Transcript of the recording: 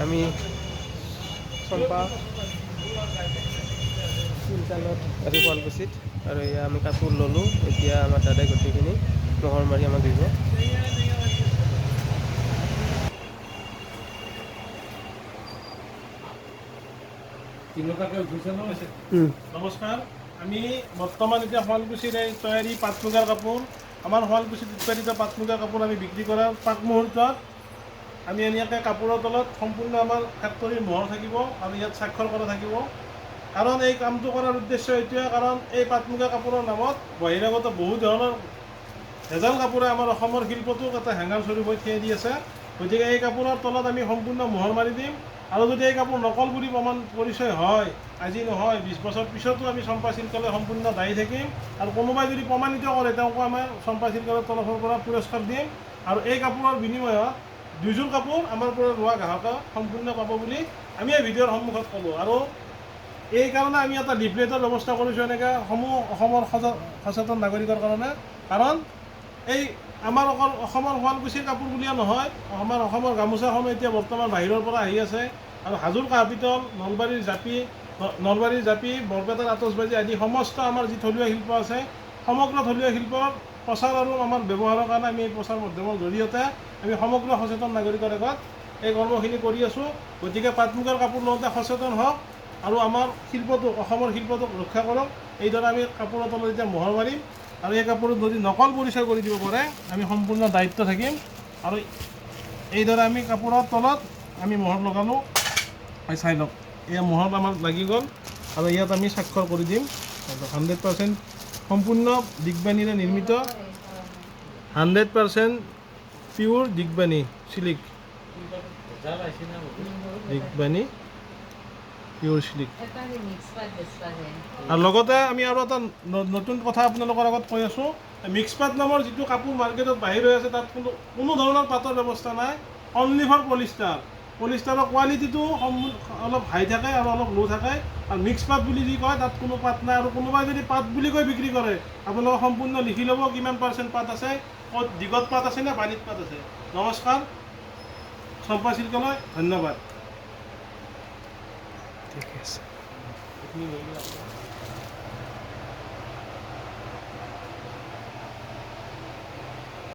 আমি চম্পা চিলটানত আৰু শুৱালকুছিত আৰু এয়া আমি কাপোৰ ল'লোঁ। এতিয়া আমাৰ দাদাই গোটেইখিনি মোহৰ মাৰি আমাক দিব। নমস্কাৰ, আমি বৰ্তমান এতিয়া শুৱালকুছিৰ এই তৈয়াৰী পাট মুগাৰ কাপোৰ, আমাৰ শুৱালকুছিত উৎপাদিত পাট মুগাৰ কাপোৰ আমি বিক্ৰী কৰাৰ পাক মুহূৰ্তত আমি এনেকৈ কাপোৰৰ তলত সম্পূৰ্ণ আমাৰ ফেক্টৰীৰ মোহৰ থাকিব আৰু ইয়াত স্বাক্ষৰ কৰা থাকিব। কাৰণ এই কামটো কৰাৰ উদ্দেশ্য এইটোৱে, কাৰণ এই পাট মুগা কাপোৰৰ নামত বহিৰাগত বহু ধৰণৰ ভেজাল কাপোৰে আমাৰ অসমৰ শিল্পটোক এটা হেঙাৰ স্বৰূপ হৈ থিয় দি আছে। গতিকে এই কাপোৰৰ তলত আমি সম্পূৰ্ণ মোহৰ মাৰি দিম আৰু যদি এই কাপোৰ নকল বুলি প্ৰমাণ পৰিচয় হয়, আজি নহয় 20 বছৰ পিছতো আমি চম্পা চিল্কলৈ সম্পূৰ্ণ দায়ী থাকিম। আৰু কোনোবাই যদি প্ৰমাণিত কৰে তেওঁকো আমাৰ চম্পা চিল্কৰ তৰফৰ পৰা পুৰস্কাৰ দিম। আৰু এই কাপোৰৰ বিনিময়ত 2যোৰ কাপোৰ আমাৰ পৰা লোৱা গ্ৰাহকে সম্পূৰ্ণ পাব বুলি আমি এই ভিডিঅ'ৰ সন্মুখত ক'লোঁ। আৰু এই কাৰণে আমি এটা লিফলেটৰ ব্যৱস্থা কৰিছোঁ এনেকৈ অসমৰ সচেতন নাগৰিকৰ কাৰণে। কাৰণ এই আমাৰ অকল অসমৰ শুৱালকুছিৰ কাপোৰ বুলিয়ে নহয়, আমাৰ অসমৰ গামোচাখন এতিয়া বৰ্তমান বাহিৰৰ পৰা আহি আছে। আৰু হাজোৰ কাঁহ পিতল, নলবাৰীৰ জাপি, বৰপেটাৰ আতচবাজী আদি সমস্ত আমাৰ যি থলুৱা শিল্প আছে, সমগ্ৰ থলুৱা শিল্পৰ প্ৰচাৰ আৰু আমাৰ ব্যৱহাৰৰ কাৰণে আমি এই প্ৰচাৰ মাধ্যমৰ জৰিয়তে আমি সমগ্ৰ সচেতন নাগৰিকৰ আগত এই কৰ্মখিনি কৰি আছোঁ। গতিকে পাট মুগাৰ কাপোৰ লওঁতে সচেতন হওক আৰু আমাৰ শিল্পটোক, অসমৰ শিল্পটোক ৰক্ষা কৰক। এইদৰে আমি কাপোৰৰ তলত এতিয়া মোহৰ মাৰিম আৰু এই কাপোৰত যদি নকল পৰিচয় কৰি দিব পাৰে আমি সম্পূৰ্ণ দায়িত্ব থাকিম। আৰু এইদৰে আমি কাপোৰৰ তলত আমি মোহৰ লগালোঁ, চাই লওক এয়া মোহৰ আমাৰ লাগি গ'ল আৰু ইয়াত আমি স্বাক্ষৰ কৰি দিম। 100% সম্পূৰ্ণ দিগবাণীৰে নিৰ্মিত, 100% পিয়ৰ দিগবাণী চিল্ক, দিগবাণী পিয়ৰ চিল্ক। আৰু লগতে আমি আৰু এটা নতুন কথা আপোনালোকৰ আগত কৈ আছোঁ, মিক্স পাট নামৰ যিটো কাপোৰ মাৰ্কেটত বাহিৰ হৈ আছে তাত কোনো ধৰণৰ পাটৰ ব্যৱস্থা নাই, অনলি ফৰ পলিষ্টাৰ। পলিষ্টাৰৰ কোৱালিটিটো অলপ হাই থাকে আৰু অলপ ল' থাকে। আৰু মিক্স পাট বুলি যি কয় তাত কোনো পাট নাই। আৰু কোনোবাই যদি পাট বুলি কৈ বিক্ৰী কৰে আপোনালোকে সম্পূৰ্ণ লিখি ল'ব কিমান % পাট আছে, ক'ত দিগত পাট আছে নে বাৰীত পাট আছে। নমস্কাৰ, চম্পা চিল্কলৈ ধন্যবাদ। ঠিক আছে।